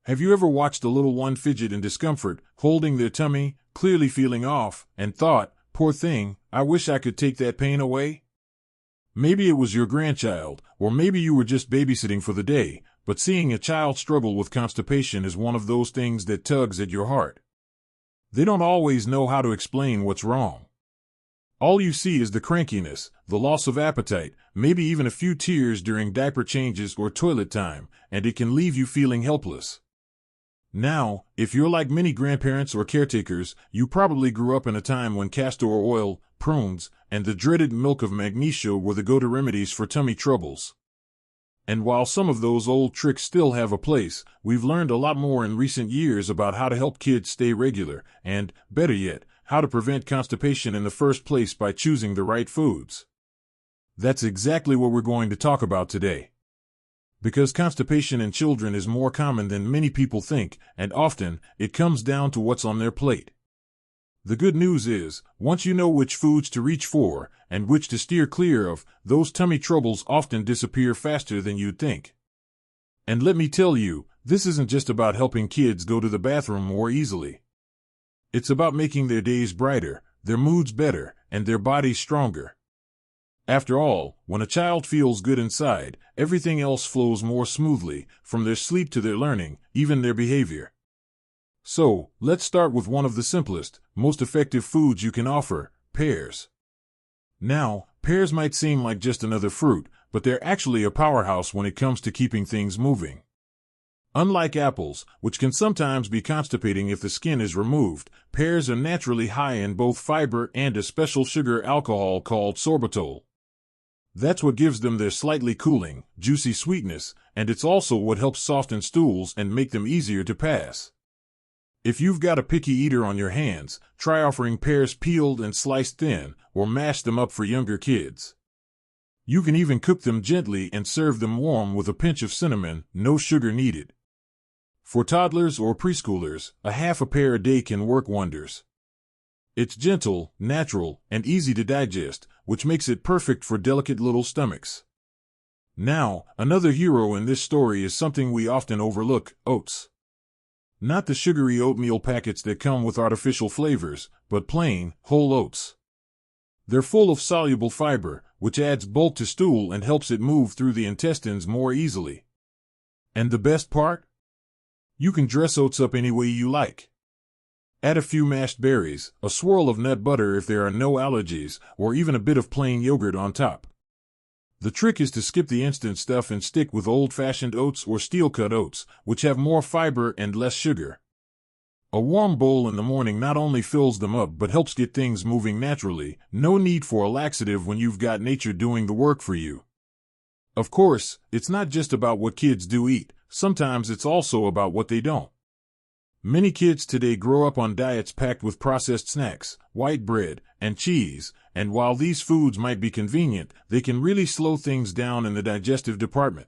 Have you ever watched a little one fidget in discomfort, holding their tummy, clearly feeling off, and thought, "Poor thing, I wish I could take that pain away"? Maybe it was your grandchild, or maybe you were just babysitting for the day, but seeing a child struggle with constipation is one of those things that tugs at your heart. They don't always know how to explain what's wrong. All you see is the crankiness, the loss of appetite, maybe even a few tears during diaper changes or toilet time, and it can leave you feeling helpless. Now, if you're like many grandparents or caretakers, you probably grew up in a time when castor oil, prunes, and the dreaded milk of magnesia were the go-to remedies for tummy troubles. And while some of those old tricks still have a place, we've learned a lot more in recent years about how to help kids stay regular, and, better yet, how to prevent constipation in the first place by choosing the right foods. That's exactly what we're going to talk about today. Because constipation in children is more common than many people think, and often, it comes down to what's on their plate. The good news is, once you know which foods to reach for, and which to steer clear of, those tummy troubles often disappear faster than you'd think. And let me tell you, this isn't just about helping kids go to the bathroom more easily. It's about making their days brighter, their moods better, and their bodies stronger. After all, when a child feels good inside, everything else flows more smoothly, from their sleep to their learning, even their behavior. So, let's start with one of the simplest, most effective foods you can offer, pears. Now, pears might seem like just another fruit, but they're actually a powerhouse when it comes to keeping things moving. Unlike apples, which can sometimes be constipating if the skin is removed, pears are naturally high in both fiber and a special sugar alcohol called sorbitol. That's what gives them their slightly cooling, juicy sweetness, and it's also what helps soften stools and make them easier to pass. If you've got a picky eater on your hands, try offering pears peeled and sliced thin, or mash them up for younger kids. You can even cook them gently and serve them warm with a pinch of cinnamon, no sugar needed. For toddlers or preschoolers, a half a pear a day can work wonders. It's gentle, natural, and easy to digest, which makes it perfect for delicate little stomachs. Now, another hero in this story is something we often overlook: oats. Not the sugary oatmeal packets that come with artificial flavors, but plain, whole oats. They're full of soluble fiber, which adds bulk to stool and helps it move through the intestines more easily. And the best part? You can dress oats up any way you like. Add a few mashed berries, a swirl of nut butter if there are no allergies, or even a bit of plain yogurt on top. The trick is to skip the instant stuff and stick with old-fashioned oats or steel-cut oats, which have more fiber and less sugar. A warm bowl in the morning not only fills them up but helps get things moving naturally. No need for a laxative when you've got nature doing the work for you. Of course, it's not just about what kids do eat. Sometimes it's also about what they don't. Many kids today grow up on diets packed with processed snacks, white bread, and cheese, and while these foods might be convenient, they can really slow things down in the digestive department.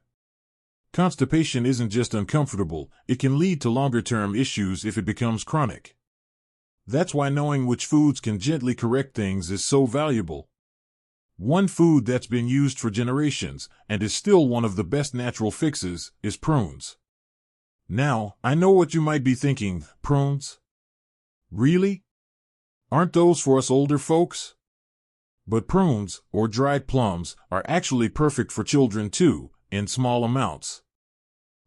Constipation isn't just uncomfortable, it can lead to longer-term issues if it becomes chronic. That's why knowing which foods can gently correct things is so valuable. One food that's been used for generations, and is still one of the best natural fixes, is prunes. Now, I know what you might be thinking: prunes? Really? Aren't those for us older folks? But prunes, or dried plums, are actually perfect for children too, in small amounts.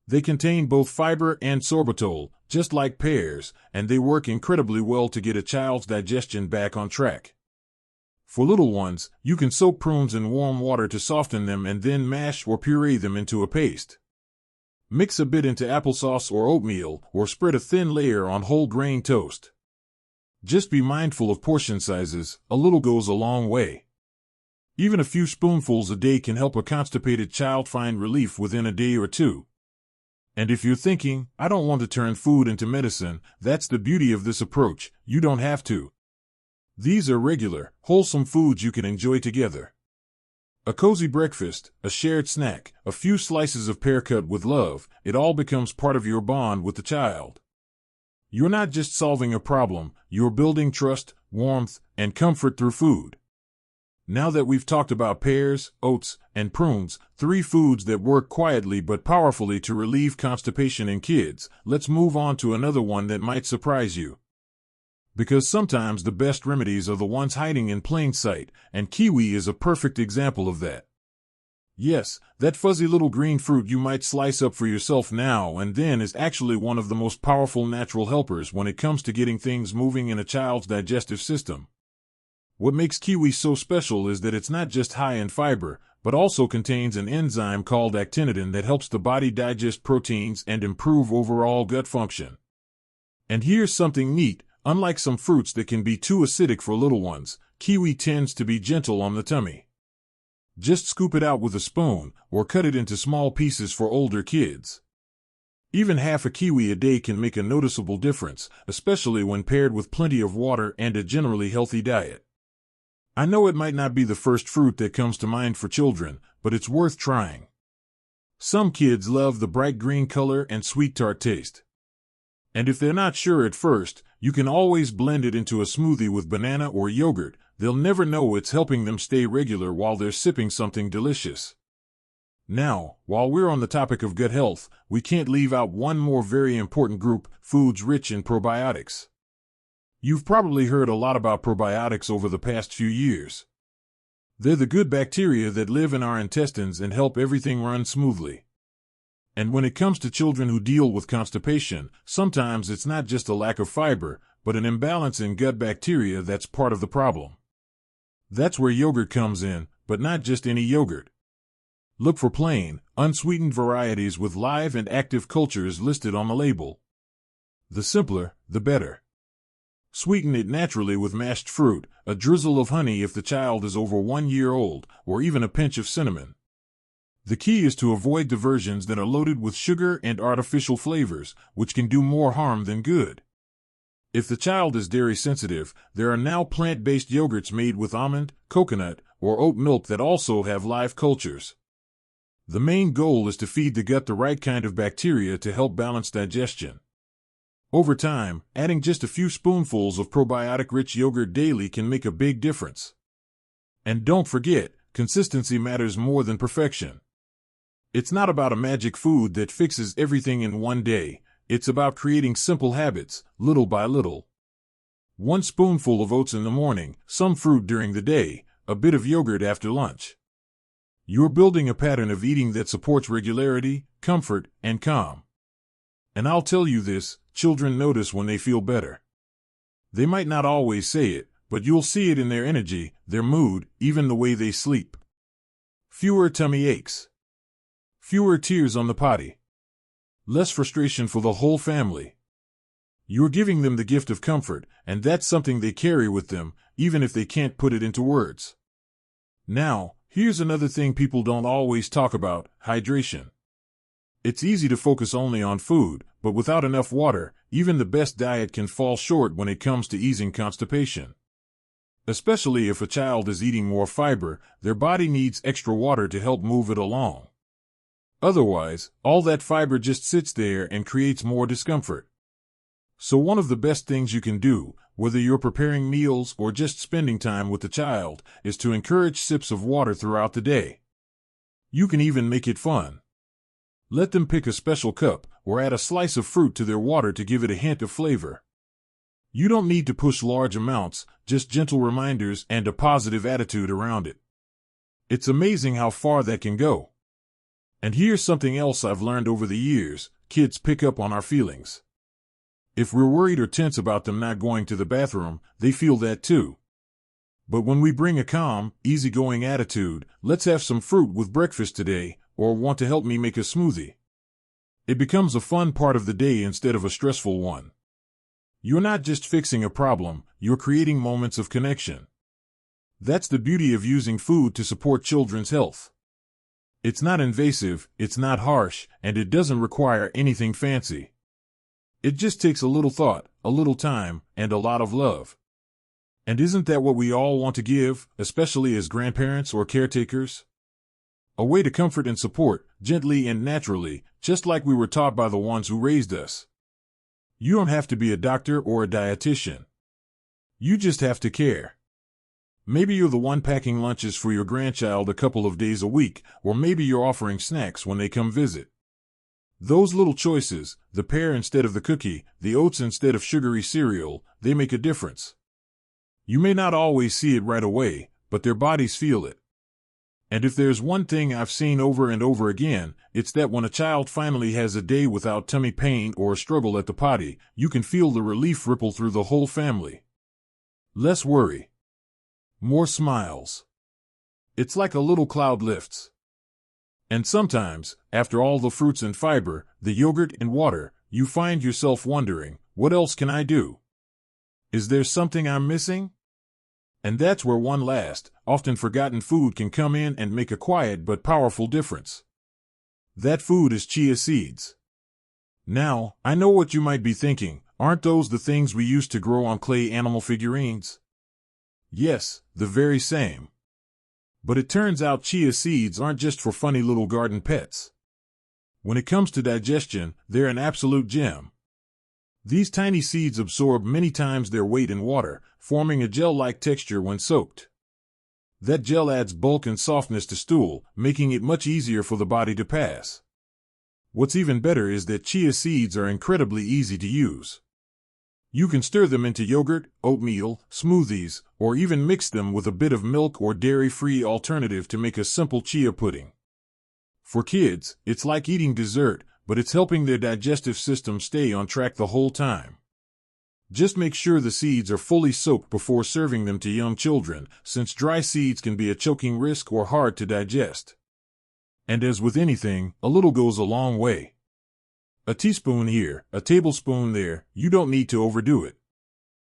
They contain both fiber and sorbitol, just like pears, and they work incredibly well to get a child's digestion back on track. For little ones, you can soak prunes in warm water to soften them and then mash or puree them into a paste. Mix a bit into applesauce or oatmeal, or spread a thin layer on whole grain toast. Just be mindful of portion sizes, a little goes a long way. Even a few spoonfuls a day can help a constipated child find relief within a day or two. And if you're thinking, "I don't want to turn food into medicine," that's the beauty of this approach: you don't have to. These are regular, wholesome foods you can enjoy together. A cozy breakfast, a shared snack, a few slices of pear cut with love, it all becomes part of your bond with the child. You're not just solving a problem, you're building trust, warmth, and comfort through food. Now that we've talked about pears, oats, and prunes, three foods that work quietly but powerfully to relieve constipation in kids, let's move on to another one that might surprise you. Because sometimes the best remedies are the ones hiding in plain sight, and kiwi is a perfect example of that. Yes, that fuzzy little green fruit you might slice up for yourself now and then is actually one of the most powerful natural helpers when it comes to getting things moving in a child's digestive system. What makes kiwi so special is that it's not just high in fiber, but also contains an enzyme called actinidin that helps the body digest proteins and improve overall gut function. And here's something neat: unlike some fruits that can be too acidic for little ones, kiwi tends to be gentle on the tummy. Just scoop it out with a spoon, or cut it into small pieces for older kids. Even half a kiwi a day can make a noticeable difference, especially when paired with plenty of water and a generally healthy diet. I know it might not be the first fruit that comes to mind for children, but it's worth trying. Some kids love the bright green color and sweet tart taste. And if they're not sure at first, you can always blend it into a smoothie with banana or yogurt. They'll never know it's helping them stay regular while they're sipping something delicious. Now, while we're on the topic of gut health, we can't leave out one more very important group: foods rich in probiotics. You've probably heard a lot about probiotics over the past few years. They're the good bacteria that live in our intestines and help everything run smoothly. And when it comes to children who deal with constipation, sometimes it's not just a lack of fiber, but an imbalance in gut bacteria that's part of the problem. That's where yogurt comes in, but not just any yogurt. Look for plain, unsweetened varieties with live and active cultures listed on the label. The simpler, the better. Sweeten it naturally with mashed fruit, a drizzle of honey if the child is over 1 year old, or even a pinch of cinnamon. The key is to avoid the versions that are loaded with sugar and artificial flavors, which can do more harm than good. If the child is dairy sensitive, there are now plant-based yogurts made with almond, coconut, or oat milk that also have live cultures. The main goal is to feed the gut the right kind of bacteria to help balance digestion. Over time, adding just a few spoonfuls of probiotic-rich yogurt daily can make a big difference. And don't forget, consistency matters more than perfection. It's not about a magic food that fixes everything in one day. It's about creating simple habits, little by little. 1 spoonful of oats in the morning, some fruit during the day, a bit of yogurt after lunch. You're building a pattern of eating that supports regularity, comfort, and calm. And I'll tell you this: children notice when they feel better. They might not always say it, but you'll see it in their energy, their mood, even the way they sleep. Fewer tummy aches. Fewer tears on the potty. Less frustration for the whole family. You're giving them the gift of comfort, and that's something they carry with them, even if they can't put it into words. Now, here's another thing people don't always talk about: hydration. It's easy to focus only on food, but without enough water, even the best diet can fall short when it comes to easing constipation. Especially if a child is eating more fiber, their body needs extra water to help move it along. Otherwise, all that fiber just sits there and creates more discomfort. So one of the best things you can do, whether you're preparing meals or just spending time with the child, is to encourage sips of water throughout the day. You can even make it fun. Let them pick a special cup, or add a slice of fruit to their water to give it a hint of flavor. You don't need to push large amounts, just gentle reminders and a positive attitude around it. It's amazing how far that can go. And here's something else I've learned over the years: kids pick up on our feelings. If we're worried or tense about them not going to the bathroom, they feel that too. But when we bring a calm, easygoing attitude, "Let's have some fruit with breakfast today," or "Want to help me make a smoothie?" it becomes a fun part of the day instead of a stressful one. You're not just fixing a problem, you're creating moments of connection. That's the beauty of using food to support children's health. It's not invasive, it's not harsh, and it doesn't require anything fancy. It just takes a little thought, a little time, and a lot of love. And isn't that what we all want to give, especially as grandparents or caretakers? A way to comfort and support, gently and naturally, just like we were taught by the ones who raised us. You don't have to be a doctor or a dietitian. You just have to care. Maybe you're the one packing lunches for your grandchild a couple of days a week, or maybe you're offering snacks when they come visit. Those little choices, the pear instead of the cookie, the oats instead of sugary cereal, they make a difference. You may not always see it right away, but their bodies feel it. And if there's one thing I've seen over and over again, it's that when a child finally has a day without tummy pain or a struggle at the potty, you can feel the relief ripple through the whole family. Less worry. More smiles. It's like a little cloud lifts. And sometimes, after all the fruits and fiber, the yogurt and water, you find yourself wondering, what else can I do? Is there something I'm missing? And that's where one last, often forgotten food can come in and make a quiet but powerful difference. That food is chia seeds. Now, I know what you might be thinking, aren't those the things we used to grow on clay animal figurines? Yes, the very same. But it turns out chia seeds aren't just for funny little garden pets. When it comes to digestion, they're an absolute gem. These tiny seeds absorb many times their weight in water, forming a gel-like texture when soaked. That gel adds bulk and softness to stool, making it much easier for the body to pass. What's even better is that chia seeds are incredibly easy to use. You can stir them into yogurt, oatmeal, smoothies, or even mix them with a bit of milk or dairy-free alternative to make a simple chia pudding. For kids, it's like eating dessert, but it's helping their digestive system stay on track the whole time. Just make sure the seeds are fully soaked before serving them to young children, since dry seeds can be a choking risk or hard to digest. And as with anything, a little goes a long way. A teaspoon here, a tablespoon there, you don't need to overdo it.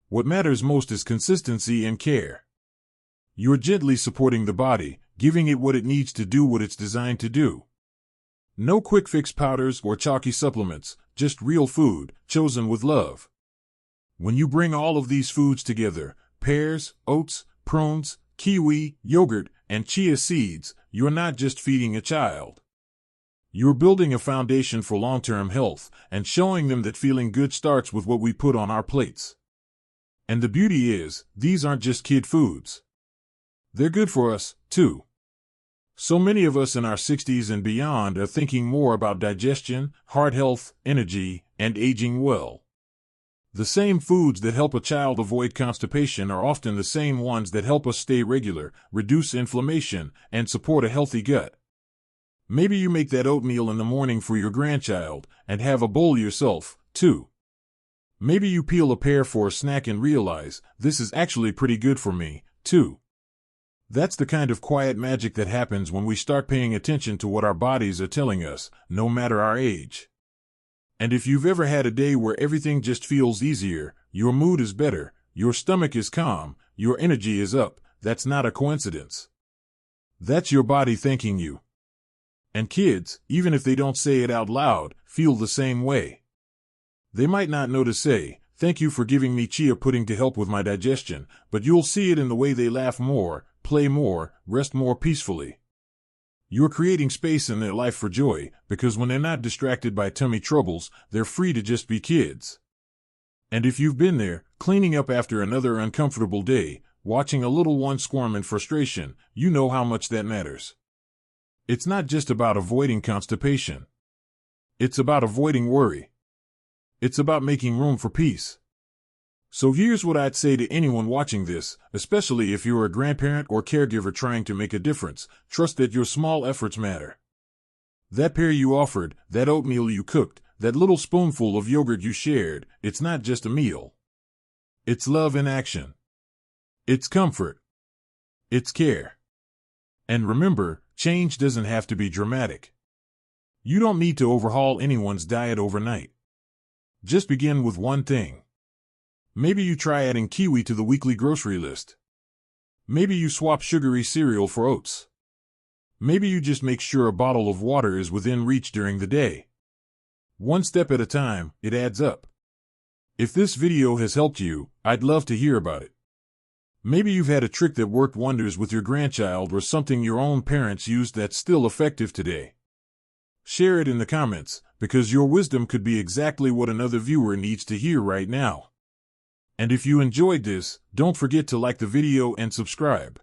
What matters most is consistency and care. You're gently supporting the body, giving it what it needs to do what it's designed to do. No quick fix powders or chalky supplements, just real food, chosen with love. When you bring all of these foods together, pears, oats, prunes, kiwi, yogurt, and chia seeds, you're not just feeding a child. You're building a foundation for long-term health and showing them that feeling good starts with what we put on our plates. And the beauty is, these aren't just kid foods. They're good for us, too. So many of us in our 60s and beyond are thinking more about digestion, heart health, energy, and aging well. The same foods that help a child avoid constipation are often the same ones that help us stay regular, reduce inflammation, and support a healthy gut. Maybe you make that oatmeal in the morning for your grandchild and have a bowl yourself, too. Maybe you peel a pear for a snack and realize, this is actually pretty good for me, too. That's the kind of quiet magic that happens when we start paying attention to what our bodies are telling us, no matter our age. And if you've ever had a day where everything just feels easier, your mood is better, your stomach is calm, your energy is up, that's not a coincidence. That's your body thanking you. And kids, even if they don't say it out loud, feel the same way. They might not know to say, "Thank you for giving me chia pudding to help with my digestion," but you'll see it in the way they laugh more, play more, rest more peacefully. You're creating space in their life for joy, because when they're not distracted by tummy troubles, they're free to just be kids. And if you've been there, cleaning up after another uncomfortable day, watching a little one squirm in frustration, you know how much that matters. It's not just about avoiding constipation. It's about avoiding worry. It's about making room for peace. So here's what I'd say to anyone watching this, especially if you're a grandparent or caregiver trying to make a difference. Trust that your small efforts matter. That pear you offered, that oatmeal you cooked, that little spoonful of yogurt you shared, it's not just a meal. It's love in action. It's comfort. It's care. And remember, change doesn't have to be dramatic. You don't need to overhaul anyone's diet overnight. Just begin with one thing. Maybe you try adding kiwi to the weekly grocery list. Maybe you swap sugary cereal for oats. Maybe you just make sure a bottle of water is within reach during the day. One step at a time, it adds up. If this video has helped you, I'd love to hear about it. Maybe you've had a trick that worked wonders with your grandchild or something your own parents used that's still effective today. Share it in the comments, because your wisdom could be exactly what another viewer needs to hear right now. And if you enjoyed this, don't forget to like the video and subscribe.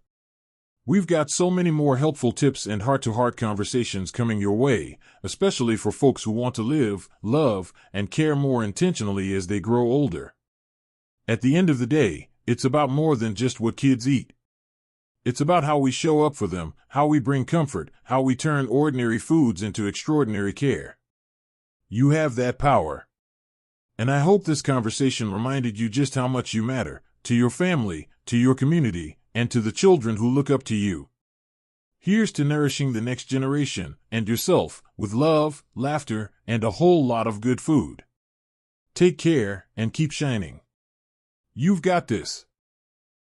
We've got so many more helpful tips and heart-to-heart conversations coming your way, especially for folks who want to live, love, and care more intentionally as they grow older. At the end of the day, it's about more than just what kids eat. It's about how we show up for them, how we bring comfort, how we turn ordinary foods into extraordinary care. You have that power. And I hope this conversation reminded you just how much you matter, to your family, to your community, and to the children who look up to you. Here's to nourishing the next generation, and yourself, with love, laughter, and a whole lot of good food. Take care, and keep shining. You've got this.